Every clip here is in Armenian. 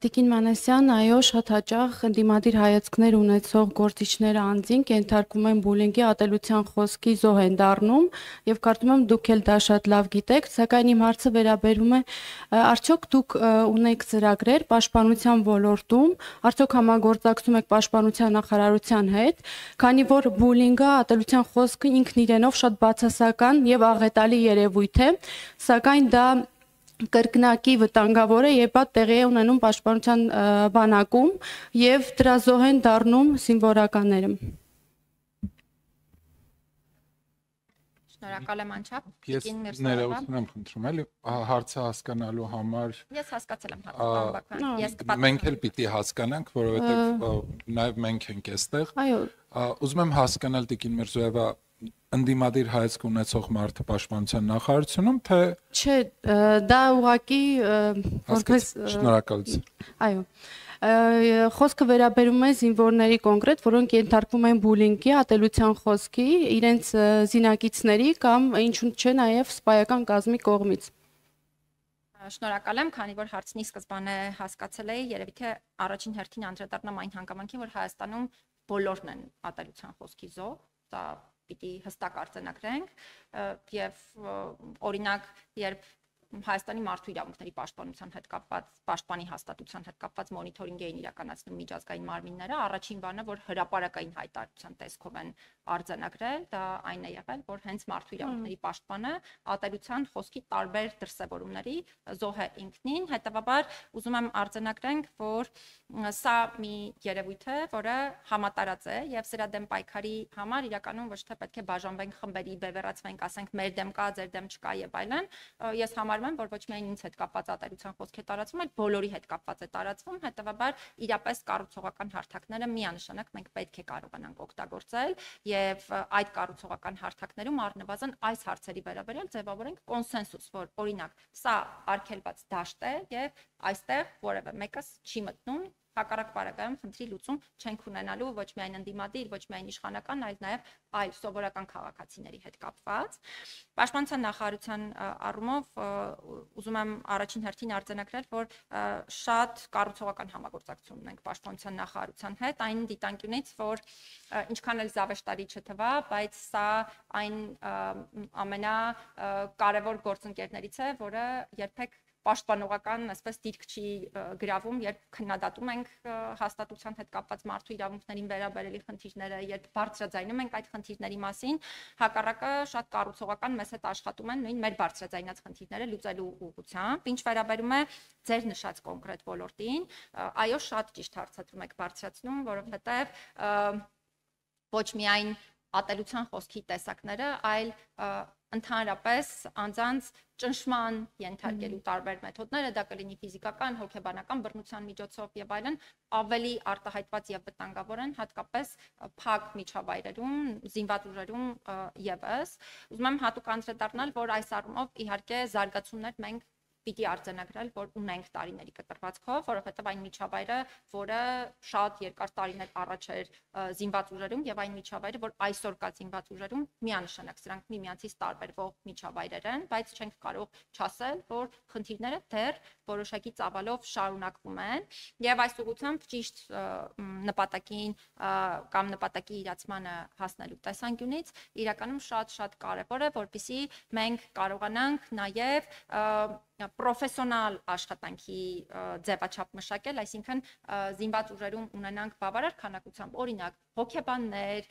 Տիկին Մանասյան, այո, շատ հաճախ ընդդիմադիր հայացքներ ունեցող գործիչները անձին կենթարկվում են բուլինգի ատելության խոսքի զոհ են դառնում եւ կարծում եմ դուք էլ դա շատ լավ գիտեք, սակայն իմ հարցը վերաբերում է արդյոք դուք ունեք ծրագրեր պաշտպանության ոլորտում, արդյոք համագործակցում եք պաշտպանության նախարարության հետ, քանի որ բուլինգը ատելության խոսքը ինքն իրենով շատ բացասական եւ աղետալի երևույթ է, սակայն դա կրկնակի վտանգավոր է, երբ այդ տեղի է ունենում պաշտպանության բանակում եւ դրա զոհ են դառնում զինվորականները։ Շնորհակալ եմ անչափ։ Ես ներողություն եմ խնդրում, էլի հարցը հասկանալու համար։ Ես հասկացել եմ հարցը, ես մենք էլ պիտի հասկանանք, որովհետեւ նաեւ մենք ենք այստեղ։ Այո։ Ուզում եմ հասկանալ Տիկին Միրզոևա ընդդիմադիր հայացք ունեցող մարդը պաշտպանության նախարարությունում, թե չէ, դա ուղղակի որպես շնորհակալություն։ Այո։ Խոսքը վերաբերում է զինվորների կոնկրետ, որոնք ենթարկվում են բուլինգի, ատելության խոսքի, իրենց զինակիցների կամ ինչու՞ չէ նաև սպայական կազմի կողմից։ Շնորհակալ եմ, քանի որ հարցնի սկզբանե հասկացել էի, երևի թե առաջին հերթին անդրադառնամ այն հանգամանքին, որ Հայաստանում բոլորն են ատելության խոսքի զոհ, դա պիտի հստակ արձանագրենք եւ օրինակ երբ Հայաստանի մարդու իրավունքների պաշտպանության հետ կապված պաշտպանի հաստատության հետ կապված մոնիթորինգ էին իրականացնում միջազգային մարմինները, առաջին բանը, որ հրապարակային հայտարարության տեսքով են արձանագրել, դա այն է եղել, որ հենց մարդու իրավունքների պաշտպանը ատելության խոսքի տարբեր դրսևորումների զոհ է ինքնին, հետեւաբար ուզում եմ արձանագրենք, որ սա մի երևույթ է, որը համատարած է եւ սրա դեմ պայքարի համար իրականում ոչ թե պետք է բաժանվենք խմբերի, բևեռացվենք, ասենք մեր դեմ կա, ձեր դեմ չկա եւ այլն, ես համարում որ ոչ միայն ինձ հետ կապված ատելության խոսք է տարածվում, այլ բոլորի հետ կապված է տարածվում, հետեւաբար իրապես կառուցողական հարթակները միանշանակ մենք պետք է կարողանանք օգտագործել եւ այդ կառուցողական հարթակներում առնվազն այս հարցերի վերաբերյալ ձևավորենք կոնսենսուս, որ օրինակ սա արգելված դաշտ է եւ այստեղ որևէ մեկը չի մտնում հակառակ պարագայում խնդրի լուծում չենք ունենալու ոչ միայն ընդդիմադիր, ոչ միայն իշխանական, այլ նաև այլ սովորական քաղաքացիների հետ կապված։ Պաշտպանության նախարարության առումով ուզում եմ առաջին հերթին արձանագրել, որ շատ կառուցողական համագործակցություն ունենք պաշտպանության նախարարության հետ, այն դիտանկյունից, որ ինչքան էլ զավեշտարի չթվա, բայց սա այն ամենակարևոր գործընկերներից է, որը երբեք պաշտպանողական, այսպես դիրք չի գրավում, երբ քննադատում ենք հաստատության հետ կապված մարդու իրավունքներին վերաբերելի խնդիրները, երբ բարձրաձայնում ենք այդ խնդիրների մասին, հակառակը շատ կառուցողական մեզ հետ աշխատում են նույն մեր բարձրաձայնած խնդիրները լուծելու ուղղությամբ, ինչ վերաբերում է ձեր նշած կոնկրետ ոլորտին, այո, շատ ճիշտ հարցադրում եք բարձրացնում, որովհետև ոչ միայն ատելության խոսքի տեսակները, այլ ընդհանրապես անձանց ճնշման ենթարկելու տարբեր մեթոդները, դա կլինի ֆիզիկական, հոգեբանական բռնության միջոցով եւ այլն, ավելի արտահայտված եւ վտանգավոր են, հատկապես փակ միջավայրերում, զինված ուժերում եւս։ Ուզում եմ հատուկ անդրադառնալ, որ այս առումով իհարկե զարգացումներ մենք պիտի արձանագրել, որ ունենք տարիների կտրվածքով, որովհետև այն միջավայրը, որը շատ երկար տարիներ առաջ էր զինված ուժերում եւ այն միջավայրը, որ այսօր կա զինված ուժերում, միանշանակ սրանք միմյանցից տարբերվող միջավայրեր են, բայց չենք կարող չասել, որ խնդիրները դեռ որոշակի ծավալով շարունակվում են եւ այս ուղղությամբ ճիշտ նպատակին կամ նպատակի իրացմանը հասնելու տեսանկյունից իրականում շատ կարեւոր է, որպեսզի մենք կարողանանք նաեւ պրոֆեսիոնալ աշխատանքի ձևաչափ մշակել, այսինքն զինված ուժերում ունենանք բավարար քանակությամբ օրինակ հոգեբաններ,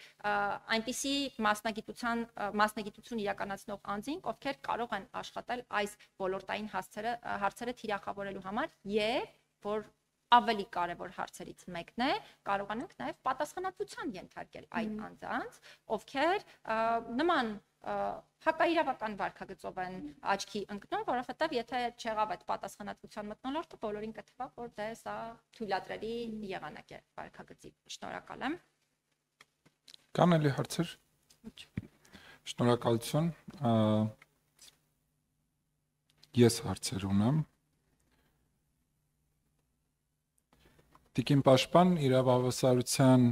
այնպիսի մասնագիտություն իրականացնող անձինք, ովքեր կարող են աշխատել այս ոլորտային հարցերը թիրախավորելու համար եւ որ ավելի կարևոր հարցերից մեկն է, կարողանանք նաև պատասխանատվության ենթարկել այն անձանց, ովքեր նման հակաիրավական վարքագծով են աչքի ընկնում, որովհետև եթե չեղավ այդ պատասխանատվության մթնոլորտը, բոլորին կթվա, որ դե սա թույլատրելի եղանակ է վարքագծի։ Շնորհակալ եմ։ Կան էլի հարցեր։ Շնորհակալություն։ Ես հարցեր ունեմ։ Տիկին պաշտպան իրավավասարության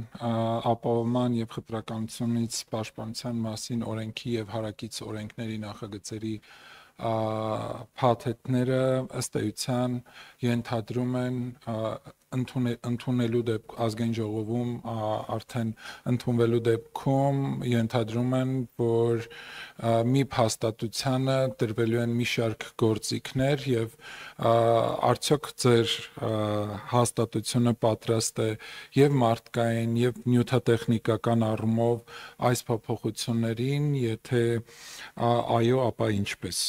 ապահովման եւ խտրականությունից պաշտպանության մասին օրենքի եւ հարակից օրենքների նախագծերի փաթեթները ըստ էության ենթադրում են ընդունելու դեպքում ազգային ժողովում արդեն ընդունվելու դեպքում ենթադրում են, որ մի փաստատությանը տրվելու են մի շարք գործիքներ եւ արդյոք ձեր հաստատությունը պատրաստ է եւ մարդկային եւ նյութատեխնիկական առումով այս փոփոխություններին, եթե այո, ապա ինչպես։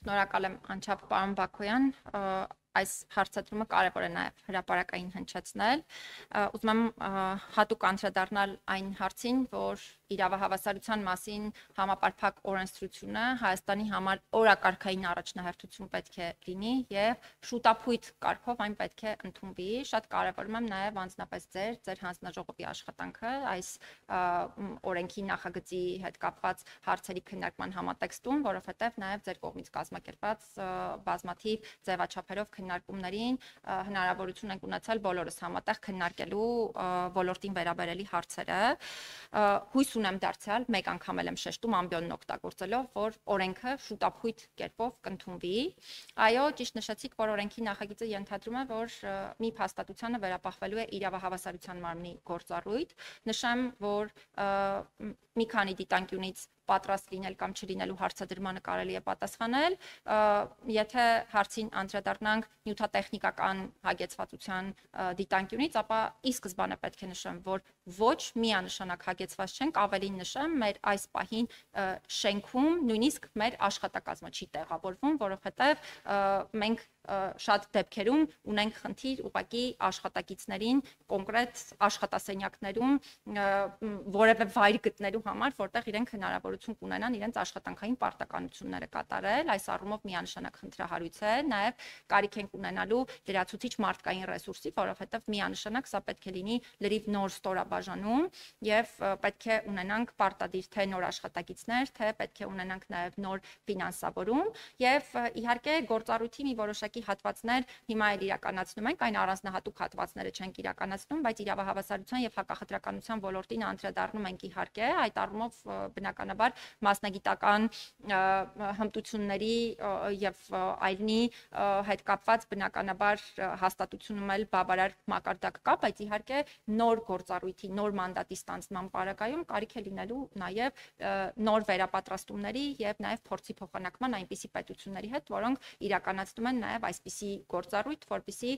Շնորհակալ եմ անչափ պարոն Բաքոյան, այս հարցադրումը կարևոր է նաև հրապարակային հնչեցնել։ Ուզում եմ հատուկ անդրադառնալ այն հարցին, որ իրավահավասարության մասին համապարփակ օրենսդրությունը Հայաստանի համար օրակարգային առաջնահերթություն պետք է լինի եւ շուտափույթ կարգով այն պետք է ընդունվի։ Շատ կարևորում եմ նաև անձնապես ձեր հանձնաժողովի աշխատանքը այս օրենքի նախագծի հետ կապված հարցերի քննարկման համատեքստում, որովհետեւ նաև ձեր կողմից կազմակերպված բազմաթիվ ձևաչափերով քննարկումներին հնարավորություն ենք ունեցել բոլորս համատեղ քննարկելու ոլորտին վերաբերելի հարցերը։ Հույս ունեմ դարձյալ մեկ անգամ եմ շեշտում ամբիոնն օգտագործելով, որ օրենքը շուտափույթ կերպով կընդունվի։ Այո, ճիշտ նշեցիք, որ օրենքի նախագիծը ենթադրում է, որ մի փաստատությանը վերապահվելու է իրավահավասարության մարմնի գործառույթ։ Նշեմ, որ մի քանի դիտանկյունից պատրաստ լինել կամ չլինելու հարցադրմանը կարելի է պատասխանել, եթե հարցին անդրադառնանք նյութատեխնիկական հագեցվածության դիտանկյունից, ապա ի սկզբանե պետք է նշեմ, որ ոչ միանշանակ հագեցված չենք, ավելին նշեմ, մեր այս պահին շենքում նույնիսկ մեր աշխատակազմը չի տեղավորվում, որովհետև մենք շատ դեպքերում ունենք խնդիր ուղղակի աշխատակիցներին կոնկրետ աշխատասենյակներում որևէ վայր գտնելու համար, որտեղ իրենք հնարավորություն կունենան իրենց աշխատանքային պարտականությունները կատարել։ Այս առումով միանշանակ խնդրահարույց է, նաև կարիք ենք ունենալու լրացուցիչ մարդկային ռեսուրսի, որովհետև միանշանակ սա պետք է լինի լրիվ նոր ստորաբաժանում եւ պետք է ունենանք պարտադիր թե նոր աշխատակիցներ, թե պետք է ունենանք նաև նոր ֆինանսավորում եւ իհարկե գործառույթի մի որոշակի հատվածներ հիմա էլ իրականացնում ենք, այն առանձնահատուկ հատվածները չենք իրականացնում, բայց իրավահավասարության եւ հակախտրականության ոլորտին անդրադառնում ենք իհարկե, այդ առումով բնականաբար մասնագիտական հմտությունների եւ այլնի հետ կապված բնականաբար հաստատությունում էլ բավարար մակարդակ կա, բայց իհարկե նոր գործառույթի, նոր մանդատի ստանձնման պարագայում կարիք է լինելու նաեւ նոր վերապատրաստումների եւ նաեւ փորձի փոխանակման այնպիսի պետությունների հետ, որոնք իրականացնում են նաեւ այսպիսի գործառույթ, որպեսզի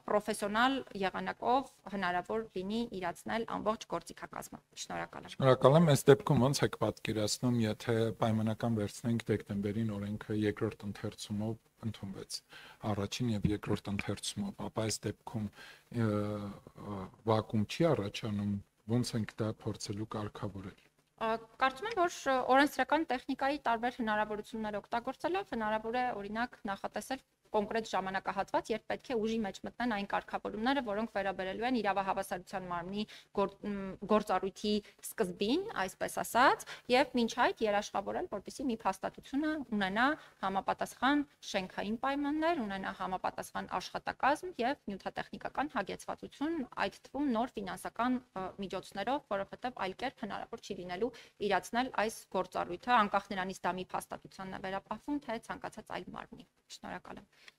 պրոֆեսիոնալ եղանակով հնարավոր լինի իրացնել ամբողջ գործիքակազմը։ Շնորհակալ եմ։ Շնորհակալ եմ, այս դեպքում ոնց եք պատկերացնում, եթե պայմանական վերցնենք դեկտեմբերին օրենքը երկրորդ ընթերցումով ընդունվեց, առաջին եւ երկրորդ ընթերցումով, ապա այս դեպքում վակուում չի առաջանում, ոնց ենք դա փորձելու կարգավորել։ Կարծում եմ, որ օրենսդրական տեխնիկայի տարբեր հնարավորություններ օգտագործելով հնարավոր է օրինակ նախատեսել կոնկրետ ժամանակահատված, երբ պետք է ուժի մեջ մտնեն այն կարգավորումները, որոնք վերաբերելու են իրավահավասարության մարմնի գործառույթի սկզբին, այսպես ասած, եւ մինչ այդ երաշխավորել, որպեսզի մի փաստատությունը ունենա համապատասխան շենքային պայմաններ, ունենա համապատասխան աշխատակազմ եւ նյութատեխնիկական հագեցվածություն, այդ թվում նոր ֆինանսական միջոցներով, որովհետեւ այլ կերպ հնարավոր չի լինելու իրացնել այս գործառույթը, անկախ նրանից դա մի փաստատությանն է վերապահվում, թե ցանկացած այլ մարմնի։ Շնորհակալ եմ։